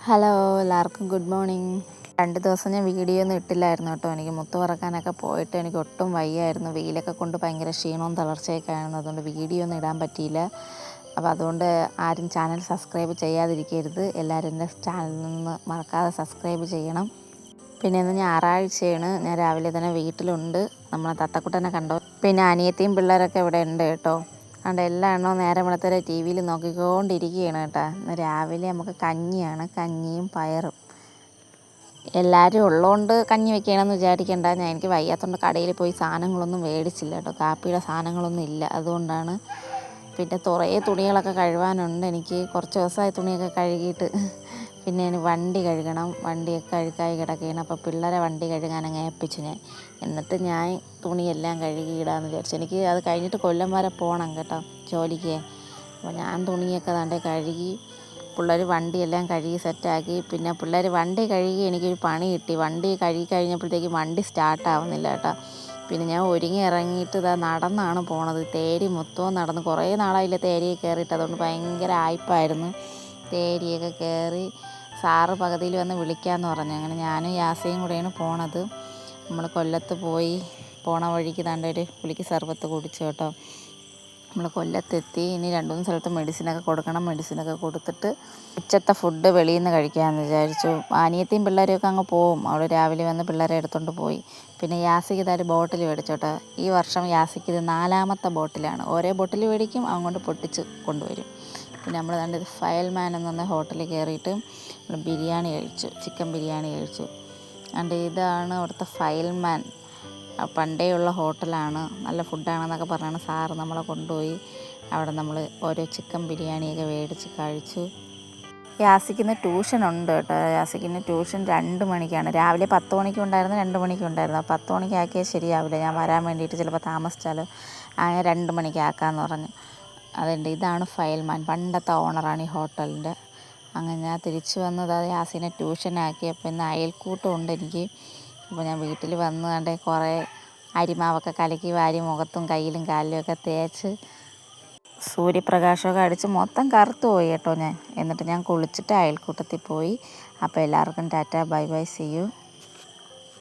Hello, എല്ലാവർക്കും good morning. 2 ദിവസം ഞാൻ വീഡിയോ ഒന്നും ഇട്ടില്ലായിരുന്നു കേട്ടോ. എനിക്ക് മുത്ത് പറക്കാനൊക്കെ പോയിട്ട് എനിക്ക് ഒട്ടും വയ്യായിരുന്നു. വെയിലൊക്കെ കൊണ്ട് ഭയങ്കര ക്ഷീണവും തളർച്ചയൊക്കെ ആയിരുന്നു. അതുകൊണ്ട് വീഡിയോ ഒന്നും ഇടാൻ പറ്റിയില്ല. അപ്പോൾ അതുകൊണ്ട് ആരും ചാനൽ സബ്സ്ക്രൈബ് ചെയ്യാതിരിക്കരുത്. എല്ലാവരും എൻ്റെ ചാനലിൽ നിന്ന് മറക്കാതെ സബ്സ്ക്രൈബ് ചെയ്യണം. പിന്നെ ഇന്ന് ഞായറാഴ്ചയാണ്. ഞാൻ രാവിലെ തന്നെ വീട്ടിലുണ്ട്. നമ്മളെ തത്തക്കുട്ടനെ കണ്ടോ. പിന്നെ അനിയത്തിയും പിള്ളേരൊക്കെ ഇവിടെ ഉണ്ട് കേട്ടോ. അതുകൊണ്ട് എല്ലാ എണ്ണവും നേരം വെളുത്തരെ ടി വിയിൽ നോക്കിക്കൊണ്ടിരിക്കുകയാണ് കേട്ടോ. ഇന്ന് രാവിലെ നമുക്ക് കഞ്ഞിയും പയറും. എല്ലാവരും ഉള്ളതുകൊണ്ട് കഞ്ഞി വെക്കണമെന്ന് വിചാരിക്കേണ്ട. എനിക്ക് വയ്യാത്തതുകൊണ്ട് കടയിൽ പോയി സാധനങ്ങളൊന്നും മേടിച്ചില്ല കേട്ടോ. കാപ്പിയുടെ സാധനങ്ങളൊന്നും ഇല്ല, അതുകൊണ്ടാണ്. പിന്നെ കുറേ തുണികളൊക്കെ കഴുകാനുണ്ട് എനിക്ക്. കുറച്ച് ദിവസമായി തുണിയൊക്കെ കഴുകിയിട്ട്. പിന്നെ വണ്ടി കഴുകണം. വണ്ടിയൊക്കെ അഴുക്കായി കിടക്കുകയാണ്. അപ്പോൾ പിള്ളേരെ വണ്ടി കഴുകാനങ്ങ് ഏൽപ്പിച്ചു ഞാൻ. എന്നിട്ട് ഞാൻ തുണിയെല്ലാം കഴുകിയിടാമെന്ന് വിചാരിച്ചു. എനിക്ക് അത് കഴിഞ്ഞിട്ട് കൊല്ലം വരെ പോകണം കേട്ടോ, ജോലിക്ക്. അപ്പോൾ ഞാൻ തുണിയൊക്കെ ദാണ്ടെ കഴുകി, പിള്ളേർ വണ്ടിയെല്ലാം കഴുകി സെറ്റാക്കി. പിന്നെ പിള്ളേർ വണ്ടി കഴുകി എനിക്കൊരു പണി കിട്ടി. വണ്ടി കഴുകി കഴിഞ്ഞപ്പോഴത്തേക്ക് വണ്ടി സ്റ്റാർട്ടാവുന്നില്ല കേട്ടോ. പിന്നെ ഞാൻ ഒരുങ്ങി ഇറങ്ങിയിട്ട് നടന്നാണ് പോണത്. തേരി മൊത്തവും നടന്ന്. കുറേ നാളായില്ല തേരിയെ കയറിയിട്ട്. അതുകൊണ്ട് ഭയങ്കര ആയ്പായിരുന്നു. തേരിയൊക്കെ കയറി സാറ് പകുതിയിൽ വന്ന് വിളിക്കാമെന്ന് പറഞ്ഞു. അങ്ങനെ ഞാനും യാസയും കൂടെയാണ് പോണത്. നമ്മൾ കൊല്ലത്ത് പോയി പോണ വഴിക്ക് ദാണ്ടെ ഒരു പുളിക്ക് സർബത്ത് കുടിച്ചു കേട്ടോ. നമ്മൾ കൊല്ലത്തെത്തി. ഇനി 2-3 സ്ഥലത്ത് മെഡിസിനൊക്കെ കൊടുക്കണം. മെഡിസിനൊക്കെ കൊടുത്തിട്ട് ഉച്ചത്തെ ഫുഡ് വെളിയിൽ നിന്ന് കഴിക്കാമെന്ന് വിചാരിച്ചു. അനിയത്തിയും പിള്ളേരെയൊക്കെ അങ്ങ് പോവും. അവൾ രാവിലെ വന്ന് പിള്ളേരെ എടുത്തുകൊണ്ട് പോയി. പിന്നെ യാസിക്ക് ഇതൊരു ബോട്ടിൽ മേടിച്ചോട്ടോ. ഈ വർഷം യാസിക്ക് ഇത് 4ാമത്തെ ബോട്ടിലാണ്. ഓരോ ബോട്ടിൽ മേടിക്കും, അങ്ങോട്ട് പൊട്ടിച്ച് കൊണ്ടുവരും. പിന്നെ നമ്മൾ കണ്ട് ഫയൽമാൻ എന്ന് പറഞ്ഞ ഹോട്ടലിൽ കയറിയിട്ട് നമ്മൾ ബിരിയാണി കഴിച്ചു. ചിക്കൻ ബിരിയാണി കഴിച്ചു. അതുകൊണ്ട് ഇതാണ് അവിടുത്തെ ഫയൽമാൻ. പണ്ടേ ഉള്ള ഹോട്ടലാണ്. നല്ല ഫുഡാണെന്നൊക്കെ പറഞ്ഞാണ് സാറ് നമ്മളെ കൊണ്ടുപോയി. അവിടെ നമ്മൾ ഓരോ ചിക്കൻ ബിരിയാണിയൊക്കെ മേടിച്ച് കഴിച്ചു. യാസിക്കിന്ന് ട്യൂഷനുണ്ട് കേട്ടോ. യാസിക്കിന് ട്യൂഷൻ 2 മണിക്കാണ്. രാവിലെ 10 മണിക്കും ഉണ്ടായിരുന്നു, 2 മണിക്കും ഉണ്ടായിരുന്നു. 10 മണിക്ക് ആക്കിയാൽ ശരിയാവില്ല. ഞാൻ വരാൻ വേണ്ടിയിട്ട് ചിലപ്പോൾ താമസിച്ചാലോ. അങ്ങനെ 2 മണിക്ക് ആക്കാമെന്ന് പറഞ്ഞു. അതുണ്ട്. ഇതാണ് ഫയൽമാൻ. പണ്ടത്തെ ഓണറാണ് ഈ ഹോട്ടലിൻ്റെ. അങ്ങനെ ഞാൻ തിരിച്ചു വന്നത് യാസിനെ ട്യൂഷനാക്കി. അപ്പോൾ ഇന്ന് അയൽക്കൂട്ടം ഉണ്ട് എനിക്ക്. അപ്പോൾ ഞാൻ വീട്ടിൽ വന്ന് കണ്ടേ കുറേ അരിമാവൊക്കെ കലക്കി വാരി മുഖത്തും കയ്യിലും കാലിലും ഒക്കെ തേച്ച് സൂര്യപ്രകാശമൊക്കെ അടിച്ച് മൊത്തം കറുത്ത് പോയി കേട്ടോ ഞാൻ. എന്നിട്ട് ഞാൻ കുളിച്ചിട്ട് അയൽക്കൂട്ടത്തിൽ പോയി. അപ്പോൾ എല്ലാവർക്കും tata, bye bye, see U.